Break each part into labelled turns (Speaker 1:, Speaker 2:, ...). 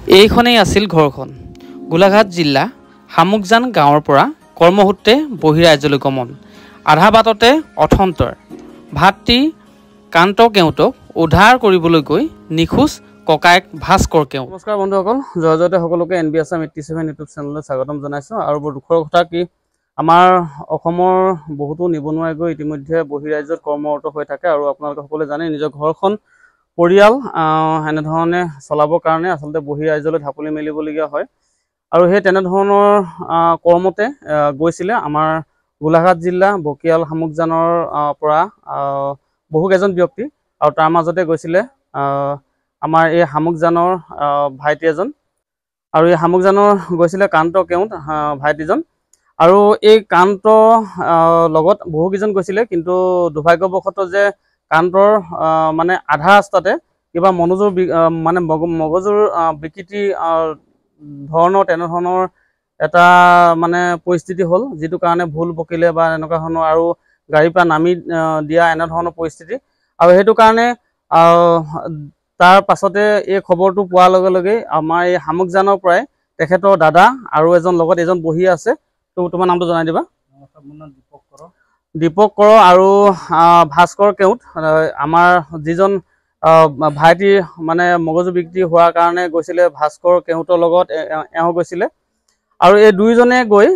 Speaker 1: এইখনেই আছিল ঘৰখন। গোলাঘাট জিলা শামুকজান গাঁৱৰ পৰা কৰ্মসূত্ৰে বহিৰাজ্যলৈ গমন। আধা বাটতে অথন্তৰ ভাতৃ কান্ত কেওঁতক উদ্ধাৰ কৰিবলৈ গৈ নিখোজ ককায়েক ভাস্কৰ কেওঁত। নমস্কাৰ বন্ধুসকল, জয় জয়তে সকলোকে NB Assam 87 ইউটিউব চেনেললৈ স্বাগতম জনাইছোঁ। আৰু বৰ দুখৰ কথা কি, আমাৰ অসমৰ বহুতো নিবনুৱাই গৈ ইতিমধ্যে বহিৰাজ্যত কৰ্মৰত হৈ থাকে। আৰু আপোনালোকে সকলোৱে জানে, নিজৰ ঘৰখন পৰিয়াল এনেধৰণে চলাবৰ কাৰণে আচলতে বহিৰাজ্যলৈ ঢাপলি মেলিবলগীয়া হয়। আৰু সেই তেনেধৰণৰ কৰ্মতে গৈছিলে আমাৰ গোলাঘাট জিলা বকিয়াল শামুকজানৰ পৰা বহুকেইজন ব্যক্তি। আৰু তাৰ মাজতে গৈছিলে আমাৰ এই শামুকজানৰ ভাইটি এজন, আৰু এই শামুকজানৰ গৈছিলে কান্ত কেওঁত ভাইটিজন। আৰু এই কান্ত লগত বহুকেইজন গৈছিলে, কিন্তু দুৰ্ভাগ্যবশতঃ যে কান্তৰ মানে আধা ৰাস্তাতে কিবা মগজুৰ বিকৃতি ধৰণৰ তেনেধৰণৰ এটা মানে পৰিস্থিতি হ'ল, যিটো কাৰণে ভুল বকিলে বা এনেকুৱা ধৰণৰ আৰু গাড়ীৰ পৰা নামি দিয়া এনেধৰণৰ পৰিস্থিতি। আৰু সেইটো কাৰণে তাৰ পাছতে এই খবৰটো পোৱাৰ লগে লগেই আমাৰ এই শামুকজানৰ পৰাই তেখেতৰ দাদা আৰু লগত এজন বহি আছে। তোমাৰ নামটো জনাই দিবা। দীপক কৰ আৰু ভাস্কৰ কেওঁত, আমাৰ যিজন ভাইটিৰ মানে মগজু বিকৃতি হোৱাৰ কাৰণে গৈছিলে ভাস্কৰ কেওঁতৰ লগত এওঁ গৈছিলে। আৰু এই দুইজনে গৈ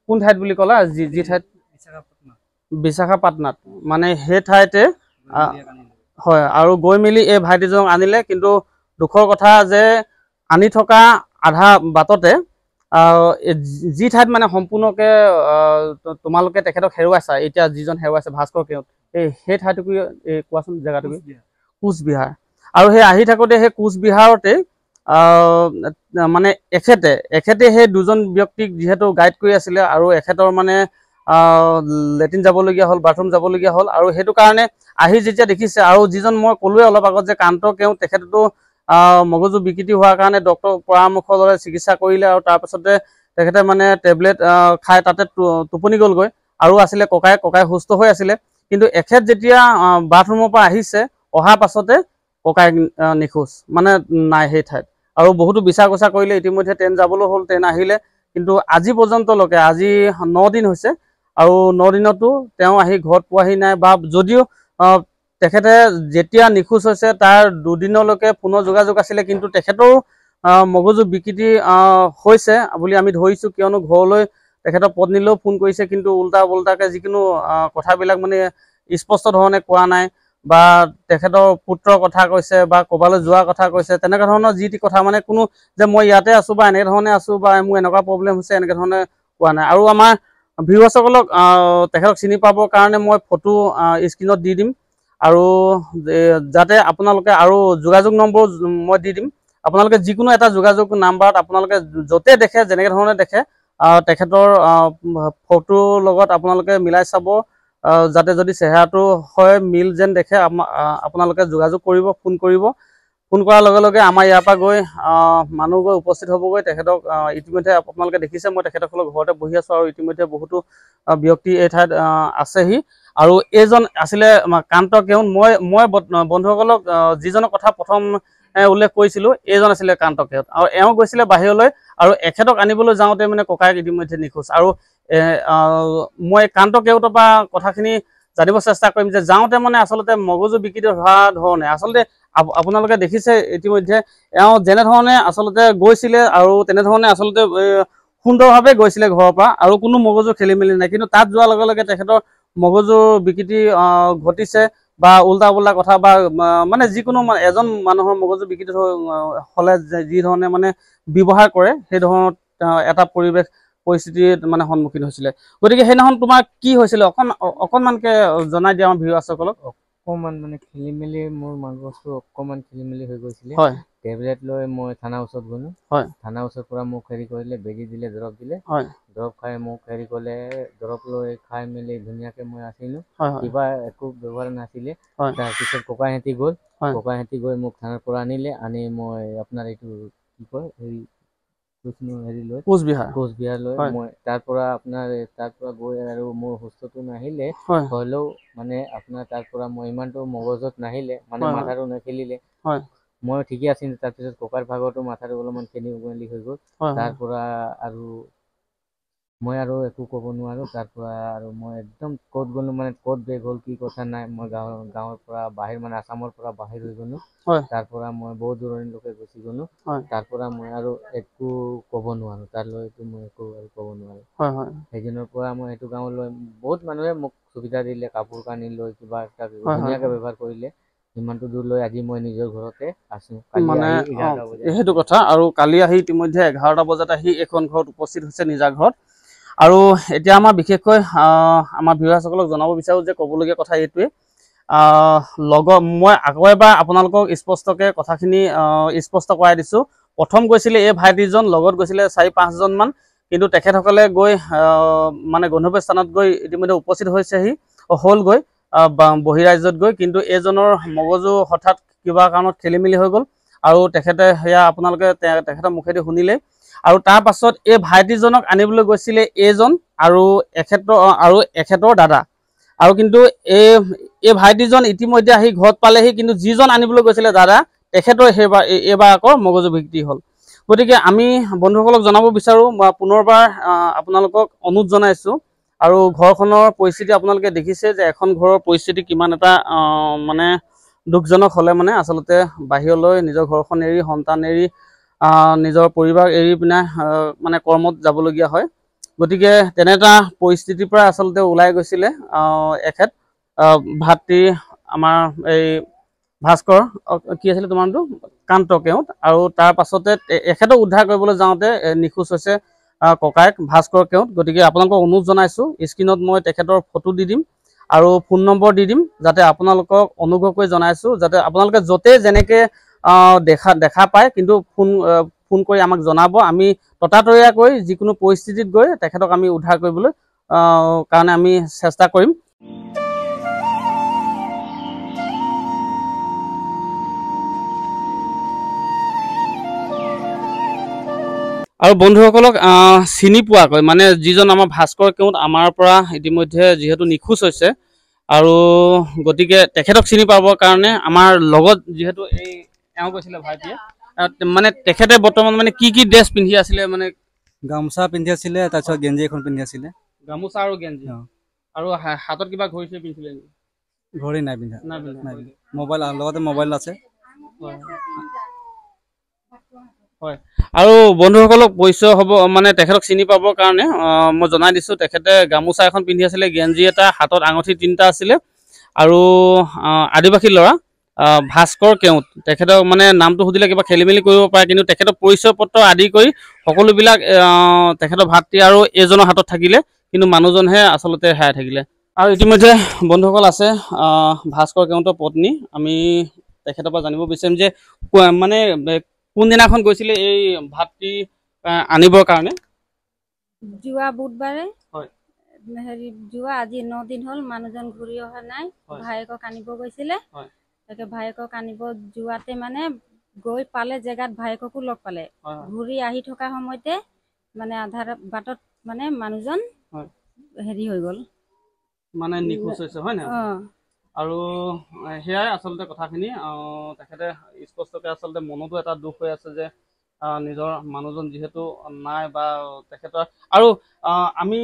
Speaker 1: কোন ঠাইত বুলি ক'লা, যি ঠাইত বিশাখাপাটনাত, মানে সেই ঠাইতে হয়। আৰু গৈ মেলি এই ভাইটিজনক আনিলে, কিন্তু দুখৰ কথা যে আনি থকা আধা বাটতে যি ঠাইত মানে সম্পূৰ্ণকে তোমালোকে তেখেতক হেৰুৱাইছা, এতিয়া যিজন হেৰুৱাইছে ভাস্কৰ কেওঁত, সেই ঠাইটুকু কোৱাচোন, জেগাটুকু কোচবিহাৰ। আৰু সেই আহি থাকোঁতে সেই কোচবিহাৰতে মানে এখেতে সেই দুজন ব্যক্তিক যিহেতু গাইড কৰি আছিলে, আৰু এখেতৰ মানে লেট্ৰিন যাবলগীয়া হ'ল, বাথৰুম যাবলগীয়া হ'ল। আৰু সেইটো কাৰণে আহি যেতিয়া দেখিছে, আৰু যিজন মই ক'লোৱে অলপ আগত যে কান্ত কেওঁত, তেখেতেতো মগজু বিকৃতি হোৱাৰ কাৰণে ডক্তৰৰ পৰামৰ্শ ল'লে, চিকিৎসা কৰিলে। আৰু তাৰপাছতে তেখেতে মানে টেবলেট খাই তাতে টোপনি গ'লগৈ। আৰু আছিলে ককাই সুস্থ হৈ আছিলে। কিন্তু এখেত যেতিয়া বাথৰুমৰ পৰা আহিছে, অহাৰ পাছতে ককাই নিখোজ, মানে নাই সেই ঠাইত। আৰু বহুতো বিচাৰ কোচাৰ কৰিলে, ইতিমধ্যে ট্ৰেইন যাবলৈ হ'ল, ট্ৰেইন আহিলে, কিন্তু আজি পৰ্যন্তলৈকে আজি 9 দিন হৈছে। আৰু 9 দিনতো তেওঁ আহি ঘৰত পোৱাহি নাই। বা যদিও তেখেতে যেতিয়া নিখোজ হৈছে তাৰ 2 দিনলৈকে ফোনৰ যোগাযোগ আছিলে, কিন্তু তেখেতৰো মগজু বিকৃতি হৈছে বুলি আমি ধৰিছোঁ। কিয়নো ঘৰলৈ তেখেতৰ পত্নীলৈও ফোন কৰিছে, কিন্তু উল্টা পোল্টাকৈ যিকোনো কথাবিলাক মানে স্পষ্ট ধৰণে কোৱা নাই। বা তেখেতৰ পুত্ৰৰ কথা কৈছে, বা ক'ৰবালৈ যোৱাৰ কথা কৈছে, তেনেকুৱা ধৰণৰ যি টি কথা, মানে কোনো যে মই ইয়াতে আছোঁ বা এনেকৈ ধৰণে আছোঁ বা মোৰ এনেকুৱা প্ৰব্লেম হৈছে এনেকৈ ধৰণে কোৱা নাই। আৰু আমাৰ ভিউৱাৰ্ছসকলক তেখেতক চিনি পাবৰ কাৰণে মই ফটো স্ক্ৰীণত দি দিম, আৰু যাতে আপোনালোকে আৰু যোগাযোগ নম্বৰ মই দি দিম। আপোনালোকে যিকোনো এটা যোগাযোগ নাম্বাৰত আপোনালোকে য'তে দেখে, যেনেকৈ ধৰণে দেখে, তেখেতৰ ফটোৰ লগত আপোনালোকে মিলাই চাব, যাতে যদি চেহেৰাটো হয় মিল যেন দেখে, আপোনালোকে যোগাযোগ কৰিব, ফোন কৰিব। ফোন কৰাৰ লগে লগে আমাৰ ইয়াৰ পৰা গৈ মানুহ গৈ উপস্থিত হ'বগৈ। তেখেতক ইতিমধ্যে আপোনালোকে দেখিছে, মই তেখেতসকলৰ ঘৰতে বহি আছোঁ, আৰু ইতিমধ্যে বহুতো ব্যক্তি এই ঠাইত আছেহি। আৰু এইজন আছিলে কান্ত কেওঁত। মই বন্ধুসকলক যিজনৰ কথা প্ৰথম উল্লেখ কৰিছিলোঁ, এইজন আছিলে কান্ত কেওঁত। আৰু এওঁ গৈছিলে বাহিৰলৈ, আৰু এখেতক আনিবলৈ যাওঁতে মানে ককায়েক ইতিমধ্যে নিখোজ। আৰু মই কান্ত কেওঁতৰ পৰা কথাখিনি জানিব চেষ্টা কৰিম, যে যাওঁতে মানে আচলতে মগজু বিকৃতি হোৱা ধৰণে আচলতে আপোনালোকে দেখিছে ইতিমধ্যে, এওঁ যেনেধৰণে আচলতে গৈছিলে, আৰু তেনেধৰণে আচলতে সুন্দৰভাৱে গৈছিলে ঘৰৰ পৰা, আৰু কোনো মগজু খেলি মেলি নাই। কিন্তু তাত যোৱাৰ লগে লগে তেখেতৰ মগজুৰ বিকৃতি ঘটিছে, বা উল্টা পুল্টা কথা, বা মানে যিকোনো এজন মানুহৰ মগজু বিকৃতি হ'লে যি ধৰণে মানে ব্যৱহাৰ কৰে, সেই ধৰণত এটা পৰিস্থিতিত মানে সন্মুখীন হৈছিলে। গতিকে সেইদিনাখন তোমাৰ কি হৈছিলে অকণমানকে জনাই দিয়া আমাৰ ভিউৱাৰ্ছসকলক।
Speaker 2: অকণমান মানে খেলি মেলি, মোৰ মগজটো অকণমান খেলি মেলি হৈ গৈছিলে।
Speaker 1: হয়।
Speaker 2: টেবলেট লৈ মই থানাৰ ওচৰত গ'লোঁ।
Speaker 1: হয়।
Speaker 2: থানাৰ ওচৰৰ পৰা মোক হেৰি কৰিলে, বেজী দিলে, দৰৱ দিলে।
Speaker 1: হয়।
Speaker 2: দৰৱ খাই মোক হেৰি কৰিলে, দৰৱ লৈ খাই মেলি ধুনীয়াকৈ মই আছিলোঁ।
Speaker 1: হয়।
Speaker 2: কিবা একো ব্যৱহাৰ নাছিলে।
Speaker 1: হয়।
Speaker 2: তাৰপিছত ককাইহঁতি গ'ল।
Speaker 1: হয়।
Speaker 2: ককাইহঁতি গৈ মোক থানাৰ পৰা আনিলে। আনি মই আপোনাৰ এইটো কি কয়, হেৰি লৈ কোচবিহাৰ লৈ মই তাৰ পৰা গৈ, আৰু মোৰ সুস্থটো নাহিলে, হ'লেও মানে আপোনাৰ তাৰ পৰা মই ইমানটো মগজত নাহিলে, মানে মাথাটো নেখেলিলে। মই ঠিকে আছিল তাৰপিছত ককাৰ ভাগতো মাথাটো অলপমান খেলি মেলি হৈ গ'ল তাৰ পৰা আৰু মই আৰু একো ক'ব নোৱাৰো তাৰ পৰা আৰু মই একদম ক'ত গ'লো মানে ক'ত বেগ হ'ল কি কথা নাই মই গাঁৱৰ পৰা বাহিৰ মানে আসামৰ পৰা বাহিৰ হৈ গ'লো তাৰ পৰা মই বহুত দূৰণিলৈকে গুচি গ'লো তাৰ পৰা মই আৰু একো ক'ব নোৱাৰো তাৰলৈতো মই একো আৰু ক'ব নোৱাৰো সেইদিনৰ পৰা মই এইটো গাঁৱলৈ বহুত মানুহে মোক সুবিধা দিলে কাপোৰ কানি লৈ কিবা এটা ধুনীয়াকৈ ব্যৱহাৰ কৰিলে ইমানটো দূৰ লৈ আজি মই নিজৰ ঘৰতে আছো
Speaker 1: মানে সেইটো কথা আৰু কালি আহি ইতিমধ্যে 11টা বজাত আহি এখন ঘৰত উপস্থিত হৈছে নিজা ঘৰত আৰু এতিয়া আমাৰ বিশেষকৈ আমাৰ ভিউৱাৰসকলক জনাব বিচাৰো যে ক'বলগীয়া কথা এইটোৱে মই আকৌ এবাৰ আপোনালোকক স্পষ্টকৈ কথাখিনি স্পষ্ট কৰাই দিছোঁ প্ৰথম গৈছিলে এই ভাইটিজন লগত গৈছিলে 4-5জন মান কিন্তু তেখেতসকলে গৈ মানে গন্তব্য স্থানত গৈ ইতিমধ্যে উপস্থিত হৈছেহি হ'লগৈ বহিৰাজ্যত গৈ কিন্তু এইজনৰ মগজু হঠাৎ কিবা কাৰণত খেলি মেলি হৈ গ'ল আৰু তেখেতে সেয়া আপোনালোকে তেখেতৰ মুখেদি শুনিলে আৰু তাৰ পাছত এই ভাইটিজনক আনিবলৈ গৈছিলে এইজন আৰু এখেতৰ দাদা আৰু কিন্তু এই ভাইটিজন ইতিমধ্যে আহি ঘৰত পালেহি কিন্তু যিজন আনিবলৈ গৈছিলে দাদা তেখেতৰ এইবাৰ আকৌ মগজু বিকৃতি হ'ল গতিকে আমি বন্ধুসকলক জনাব বিচাৰোঁ পুনৰবাৰ আপোনালোকক অনুৰোধ জনাইছোঁ আৰু ঘৰখনৰ পৰিস্থিতি আপোনালোকে দেখিছে যে এখন ঘৰৰ পৰিস্থিতি কিমান এটা মানে দুখজনক হ'লে মানে আচলতে বাহিৰলৈ নিজৰ ঘৰখন এৰি সন্তান এৰি নিজৰ পৰিবাৰ এৰি পিনে মানে কৰ্মত যাবলগীয়া হয় গতিকে তেনে এটা পৰিস্থিতিৰ পৰা আচলতে ওলাই গৈছিলে এখেত ভাতৃ আমাৰ এই ভাস্কৰ কি আছিলে তোমাৰ নামটো কান্ত কেওট আৰু তাৰ পাছতে এখেতক উদ্ধাৰ কৰিবলৈ যাওঁতে নিখোজ হৈছে ককায়েক ভাস্কৰ কেওট গতিকে আপোনালোকক অনুৰোধ জনাইছোঁ স্ক্ৰীণত মই তেখেতৰ ফটো দি দিম আৰু ফোন নম্বৰ দি দিম যাতে আপোনালোকক অনুগ্ৰহ কৰি জনাইছোঁ যাতে আপোনালোকে য'তে যেনেকৈ দেখা পায় কিন্তু ফোন কৰি আমাক জনাব আমি ততাতৈয়াকৈ যিকোনো পৰিস্থিতিত গৈ তেখেতক আমি উদ্ধাৰ কৰিবলৈ কাৰণে আমি চেষ্টা কৰিম আৰু বন্ধুসকলক চিনি পোৱাকৈ মানে যিজন আমাৰ ভাস্কৰ কেওট আমাৰ পৰা ইতিমধ্যে যিহেতু নিখোজ হৈছে আৰু গতিকে তেখেতক চিনি পাবৰ কাৰণে আমাৰ লগত যিহেতু এওঁ গৈছিলে ভাইটিয়ে মানে তেখেতে বৰ্তমান মানে কি ড্ৰেছ পিন্ধি আছিলে মানে
Speaker 3: গামোচা পিন্ধি আছিলে তাৰপিছত গেঞ্জি এখন পিন্ধি আছিলে
Speaker 1: গামোচা আৰু গেঞ্জি আৰু হাতত কিবা ঘড়ী পিন্ধিছিলে
Speaker 3: ঘড়ী নাই পিন্ধা মোবাইল লগতে মোবাইল আছে
Speaker 1: হয় আৰু বন্ধুসকলক পৰিচয় হ'ব মানে তেখেতক চিনি পাবৰ কাৰণে মই জনাই দিছোঁ তেখেতে গামোচা এখন পিন্ধি আছিলে গেঞ্জি এটা হাতত আঙুঠি 3টা আছিলে আৰু আদিবাসী ল'ৰা ভাস্কৰ কেওট তেখেতক মানে নামটো সুধিলে কিবা খেলি মেলি কৰিব পাৰে কিন্তু তেখেতৰ পৰিচয় পত্ৰ আদি কৰি সকলোবিলাক তেখেতৰ ভাতৃ আৰু এইজনৰ হাতত থাকিলে কিন্তু মানুহজনহে আচলতে হেৰাই থাকিলে আৰু ইতিমধ্যে বন্ধুসকল আছে ভাস্কৰ কেওটৰ পত্নী আমি তেখেতৰ পৰা জানিব বিচাৰিম যে মানে কোনদিনাখন গৈছিলে এই ভাতৃ আনিবৰ কাৰণে
Speaker 4: যোৱা বুধবাৰে
Speaker 1: হয়
Speaker 4: হেৰি যোৱা আজি 9 দিন হ'ল মানুহজন ঘূৰি অহা নাই ভাইকক আনিব গৈছিলে তাকে ভাইকক আনিব যোৱাতে মানে গৈ পালে জেগাত ভাইককো লগ পালে ঘূৰি আহি থকা সময়তে মানে আধাৰ বাটত মানে মানুহজন হেৰি হৈ গ'ল
Speaker 1: মানে নিখোজ হৈছে হয় না আৰু সেয়াই আচলতে কথাখিনি তেখেতে স্পষ্টকৈ আচলতে মনতো এটা দুখ হৈ আছে যে নিজৰ মানুহজন যিহেতু নাই বা তেখেতৰ আৰু আমি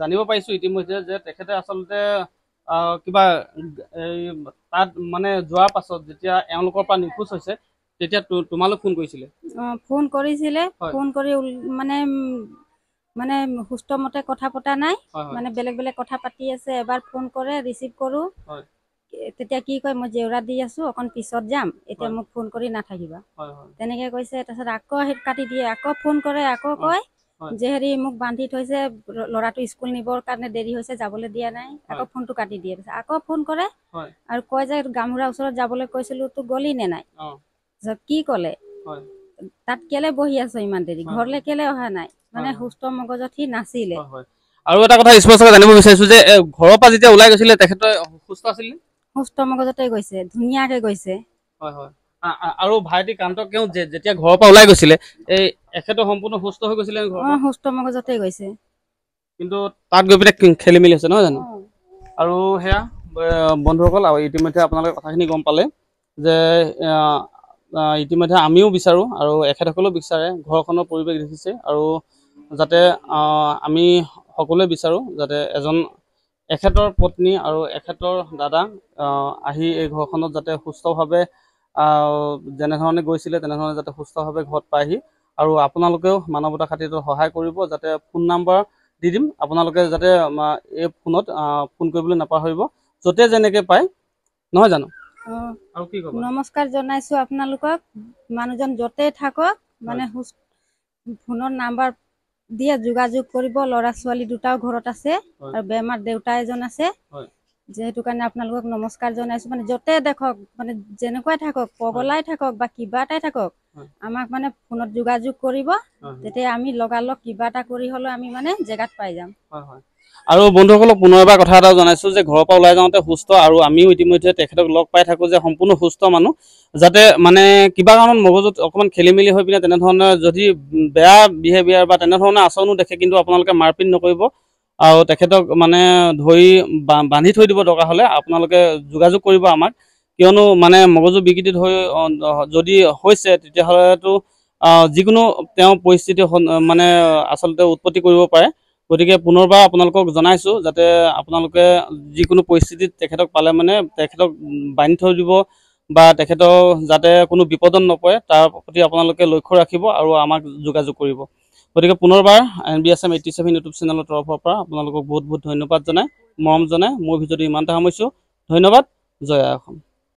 Speaker 1: জানিব পাৰিছোঁ ইতিমধ্যে যে তেখেতে আচলতে কিবা এই তাত মানে যোৱাৰ পাছত যেতিয়া এওঁলোকৰ পৰা নিখোজ হৈছে তেতিয়া তোমালোক ফোন কৰিছিলে
Speaker 4: ফোন কৰি মানে সুস্থ মতে কথা পতা নাই মানে বেলেগ কথা পাতি আছে এবাৰ ফোন কৰে ৰিচিভ কৰোঁ তেতিয়া কি কয় মই জেউৰা দি আছোঁ অকণ পিছত যাম এতিয়া মোক ফোন কৰি নাথাকিবা তেনেকৈ কৈছে তাৰপিছত আকৌ কাটি দিয়ে আকৌ ফোন কৰে আকৌ কয় যে হেৰি মোক বান্ধি থৈছে ল'ৰাটো স্কুল নিবৰ কাৰণে দেৰি হৈছে যাবলৈ দিয়া নাই আকৌ ফোনটো কাটি দিয়ে আকৌ ফোন কৰে আৰু কয় যে গামোৰা ওচৰত যাবলৈ কৈছিলোঁ তো গলি নে নাই কি ক'লে তাত কেলে বহি আছো ইমান দেৰি ঘৰলৈ কেলে অহা নাই মানে সুস্থ মগজত সি নাছিলে
Speaker 1: আৰু এটা কথা স্পষ্টকৈ জানিব বিচাৰিছোঁ যে ঘৰৰ পৰা যেতিয়া ওলাই গৈছিলে তেখেতে সুস্থ আছিল
Speaker 4: সুস্থ মগজতে গৈছে ধুনীয়াকৈ গৈছে
Speaker 1: আৰু ভাইটি কান্ত কেওট যেতিয়া ঘৰৰ পৰা ওলাই গৈছিলে এই এখেতৰ সম্পূৰ্ণ সুস্থ হৈ গৈছিলে
Speaker 4: সুস্থ মগজতে গৈছে
Speaker 1: কিন্তু তাত গৈ পিনে খেলি মেলি হৈছে নহয় জানো আৰু সেয়া বন্ধুসকল আৰু ইতিমধ্যে আপোনালোকে কথাখিনি গম পালে যে ইতিমধ্যে আমিও বিচাৰোঁ আৰু এখেতসকলেও বিচাৰে, ঘৰখনৰ পৰিৱেশ দেখিছে, আৰু যাতে আমি সকলোৱে বিচাৰোঁ যাতে এখেতৰ পত্নী আৰু এখেতৰ দাদা আহি এই ঘৰখনত যাতে সুস্থভাৱে যেনেধৰণে গৈছিলে তেনেধৰণে যাতে সুস্থভাৱে ঘৰত পায়হি। আৰু আপোনালোকেও মানৱতা খাতিৰত সহায় কৰিব, যাতে ফোন নাম্বাৰ দি দিম, আপোনালোকে যাতে এই ফোনত ফোন কৰিবলৈ নাপাহৰিব, য'তে যেনেকৈ পায়, নহয় জানো? আৰু কি ক'ব?
Speaker 4: নমস্কাৰ জনাইছোঁ আপোনালোকক। মানুহজন য'তেই থাকক মানে ফোনৰ নাম্বাৰ দিয়ে যোগাযোগ কৰিব। ল'ৰা ছোৱালী দুটাও ঘৰত আছে আৰু বেমাৰ দেউতা এজন আছে, যিহেতু কাৰণে আপোনালোকক নমস্কাৰ জনাইছোঁ। মানে য'তে দেখক, মানে যেনেকুৱাই থাকক, পগলাই থাকক বা কিবা এটাই থাকক, আমাক মানে ফোনত যোগাযোগ কৰিব, তেতিয়া আমি লগালগ কিবা এটা কৰি হ'লেও আমি মানে জেগাত পাই যাম।
Speaker 1: আৰু বন্ধুসকলক পুনৰ এবাৰ কথা এটা জনাইছোঁ যে ঘৰৰ পৰা ওলাই যাওঁতে সুস্থ, আৰু আমিও ইতিমধ্যে তেখেতক লগ পাই থাকোঁ যে সম্পূৰ্ণ সুস্থ মানুহ, যাতে মানে কিবা কাৰণত মগজুত অকণমান খেলি মেলি হৈ পিনে তেনেধৰণে যদি বেয়া বিহেভিয়াৰ বা তেনেধৰণে আচৰণো দেখে, কিন্তু আপোনালোকে মাৰপিট নকৰিব, আৰু তেখেতক মানে ধৰি বান্ধি থৈ দিব। দৰকাৰ হ'লে আপোনালোকে যোগাযোগ কৰিব আমাক, কিয়নো মানে মগজু বিকৃতি যদি হৈছে তেতিয়াহ'লেতো যিকোনো তেওঁ পৰিস্থিতি মানে আচলতে উৎপত্তি কৰিব পাৰে। গতিকে পুনৰবাৰ আপোনালোকক জনাইছোঁ যাতে আপোনালোকে যিকোনো পৰিস্থিতিত তেখেতক পালে মানে তেখেতক বান্ধি থৈ দিব, বা তেখেতৰ যাতে কোনো বিপদত নপৰে তাৰ প্ৰতি আপোনালোকে লক্ষ্য ৰাখিব আৰু আমাক যোগাযোগ কৰিব। গতিকে পুনৰবাৰ NBSM 87 ইউটিউব চেনেলৰ তৰফৰ পৰা আপোনালোকক বহুত বহুত ধন্যবাদ জনাই, মৰম জনাই মোৰ ভিডিঅ'টো ইমানতে সামৰিছোঁ। ধন্যবাদ। জয় আই অসম।